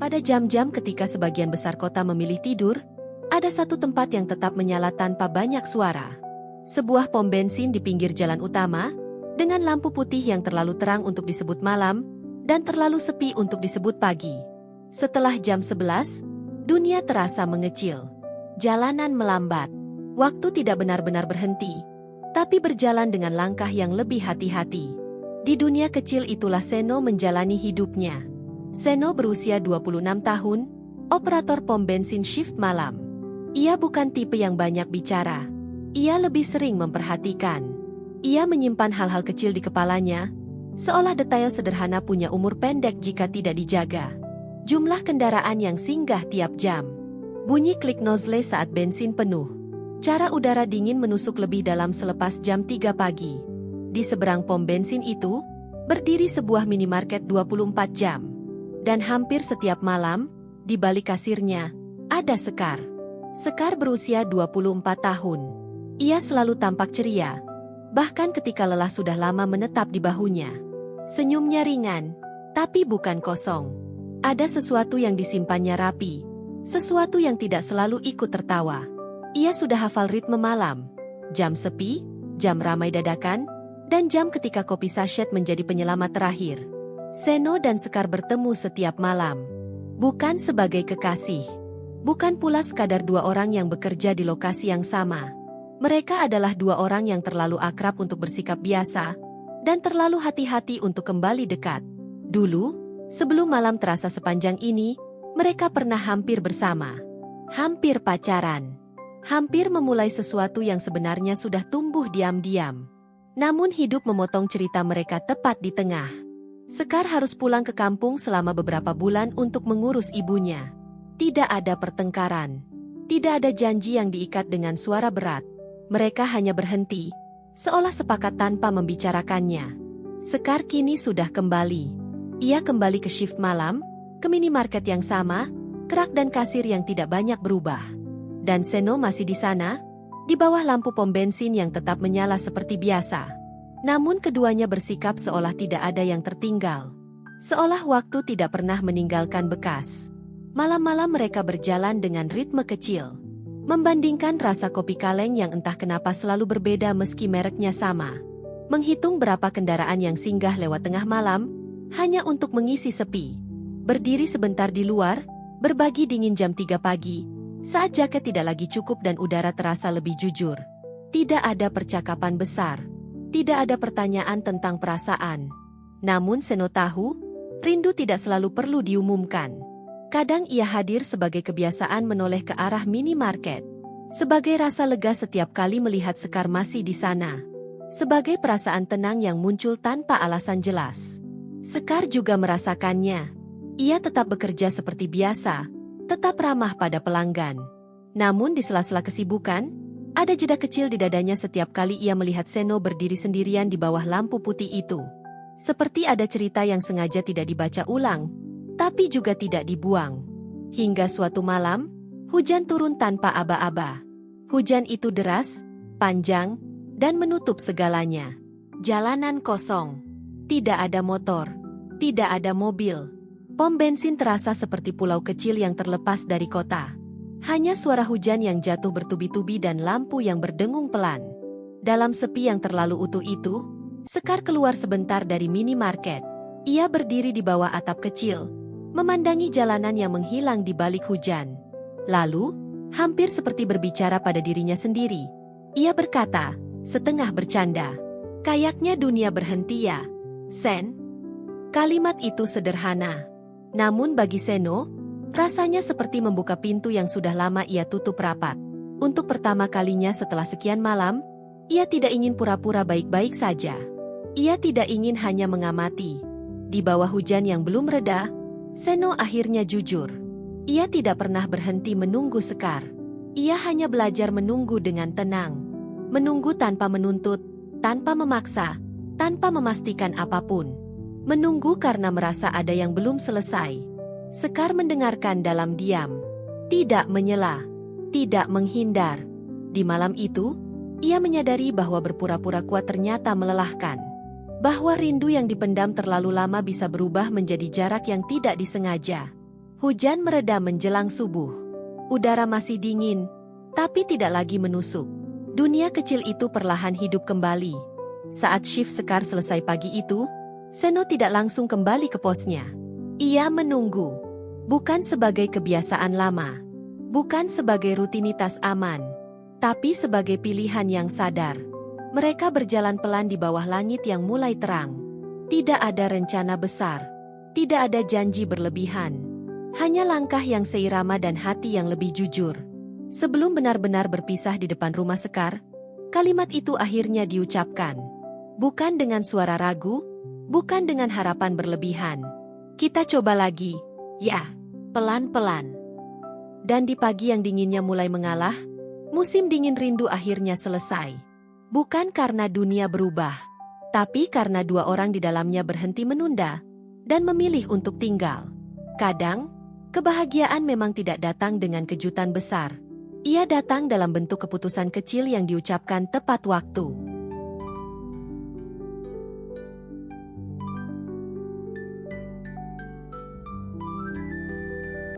Pada jam-jam ketika sebagian besar kota memilih tidur, ada satu tempat yang tetap menyala tanpa banyak suara. Sebuah pom bensin di pinggir jalan utama, dengan lampu putih yang terlalu terang untuk disebut malam, dan terlalu sepi untuk disebut pagi. Setelah jam 11, dunia terasa mengecil. Jalanan melambat. Waktu tidak benar-benar berhenti, tapi berjalan dengan langkah yang lebih hati-hati. Di dunia kecil itulah Seno menjalani hidupnya. Seno berusia 26 tahun, operator pom bensin shift malam. Ia bukan tipe yang banyak bicara. Ia lebih sering memperhatikan. Ia menyimpan hal-hal kecil di kepalanya, seolah detail sederhana punya umur pendek jika tidak dijaga. Jumlah kendaraan yang singgah tiap jam. Bunyi klik nozzle saat bensin penuh. Cara udara dingin menusuk lebih dalam selepas jam 3 pagi. Di seberang pom bensin itu, berdiri sebuah minimarket 24 jam. Dan hampir setiap malam, di balik kasirnya, ada Sekar. Sekar berusia 24 tahun. Ia selalu tampak ceria, bahkan ketika lelah sudah lama menetap di bahunya. Senyumnya ringan, tapi bukan kosong. Ada sesuatu yang disimpannya rapi, sesuatu yang tidak selalu ikut tertawa. Ia sudah hafal ritme malam, jam sepi, jam ramai dadakan, dan jam ketika kopi sachet menjadi penyelamat terakhir. Seno dan Sekar bertemu setiap malam. Bukan sebagai kekasih. Bukan pula sekadar dua orang yang bekerja di lokasi yang sama. Mereka adalah dua orang yang terlalu akrab untuk bersikap biasa, dan terlalu hati-hati untuk kembali dekat. Dulu, sebelum malam terasa sepanjang ini, mereka pernah hampir bersama. Hampir pacaran. Hampir memulai sesuatu yang sebenarnya sudah tumbuh diam-diam. Namun hidup memotong cerita mereka tepat di tengah. Sekar harus pulang ke kampung selama beberapa bulan untuk mengurus ibunya. Tidak ada pertengkaran. Tidak ada janji yang diikat dengan suara berat. Mereka hanya berhenti, seolah sepakat tanpa membicarakannya. Sekar kini sudah kembali. Ia kembali ke shift malam, ke minimarket yang sama, kerak dan kasir yang tidak banyak berubah. Dan Seno masih di sana, di bawah lampu pom bensin yang tetap menyala seperti biasa. Namun keduanya bersikap seolah tidak ada yang tertinggal. Seolah waktu tidak pernah meninggalkan bekas. Malam-malam mereka berjalan dengan ritme kecil. Membandingkan rasa kopi kaleng yang entah kenapa selalu berbeda meski mereknya sama. Menghitung berapa kendaraan yang singgah lewat tengah malam, hanya untuk mengisi sepi. Berdiri sebentar di luar, berbagi dingin jam 3 pagi, saat jaket tidak lagi cukup dan udara terasa lebih jujur. Tidak ada percakapan besar. Tidak ada pertanyaan tentang perasaan. Namun Seno tahu, rindu tidak selalu perlu diumumkan. Kadang ia hadir sebagai kebiasaan menoleh ke arah minimarket. Sebagai rasa lega setiap kali melihat Sekar masih di sana. Sebagai perasaan tenang yang muncul tanpa alasan jelas. Sekar juga merasakannya. Ia tetap bekerja seperti biasa, tetap ramah pada pelanggan. Namun di sela-sela kesibukan, ada jeda kecil di dadanya setiap kali ia melihat Seno berdiri sendirian di bawah lampu putih itu. Seperti ada cerita yang sengaja tidak dibaca ulang, tapi juga tidak dibuang. Hingga suatu malam, hujan turun tanpa aba-aba. Hujan itu deras, panjang, dan menutup segalanya. Jalanan kosong. Tidak ada motor. Tidak ada mobil. Pom bensin terasa seperti pulau kecil yang terlepas dari kota. Hanya suara hujan yang jatuh bertubi-tubi dan lampu yang berdengung pelan. Dalam sepi yang terlalu utuh itu, Sekar keluar sebentar dari minimarket. Ia berdiri di bawah atap kecil, memandangi jalanan yang menghilang di balik hujan. Lalu, hampir seperti berbicara pada dirinya sendiri, ia berkata, setengah bercanda, "Kayaknya dunia berhenti ya, Sen?" Kalimat itu sederhana. Namun bagi Seno, rasanya seperti membuka pintu yang sudah lama ia tutup rapat. Untuk pertama kalinya setelah sekian malam, ia tidak ingin pura-pura baik-baik saja. Ia tidak ingin hanya mengamati. Di bawah hujan yang belum reda, Seno akhirnya jujur. Ia tidak pernah berhenti menunggu Sekar. Ia hanya belajar menunggu dengan tenang. Menunggu tanpa menuntut, tanpa memaksa, tanpa memastikan apapun. Menunggu karena merasa ada yang belum selesai. Sekar mendengarkan dalam diam. Tidak menyela. Tidak menghindar. Di malam itu, ia menyadari bahwa berpura-pura kuat ternyata melelahkan. Bahwa rindu yang dipendam terlalu lama bisa berubah menjadi jarak yang tidak disengaja. Hujan mereda menjelang subuh. Udara masih dingin, tapi tidak lagi menusuk. Dunia kecil itu perlahan hidup kembali. Saat shift Sekar selesai pagi itu, Seno tidak langsung kembali ke posnya. Ia menunggu. Bukan sebagai kebiasaan lama. Bukan sebagai rutinitas aman. Tapi sebagai pilihan yang sadar. Mereka berjalan pelan di bawah langit yang mulai terang. Tidak ada rencana besar. Tidak ada janji berlebihan. Hanya langkah yang seirama dan hati yang lebih jujur. Sebelum benar-benar berpisah di depan rumah Sekar, kalimat itu akhirnya diucapkan. Bukan dengan suara ragu, bukan dengan harapan berlebihan. Kita coba lagi, ya, pelan-pelan. Dan di pagi yang dinginnya mulai mengalah, musim dingin rindu akhirnya selesai. Bukan karena dunia berubah, tapi karena dua orang di dalamnya berhenti menunda dan memilih untuk tinggal. Kadang, kebahagiaan memang tidak datang dengan kejutan besar. Ia datang dalam bentuk keputusan kecil yang diucapkan tepat waktu.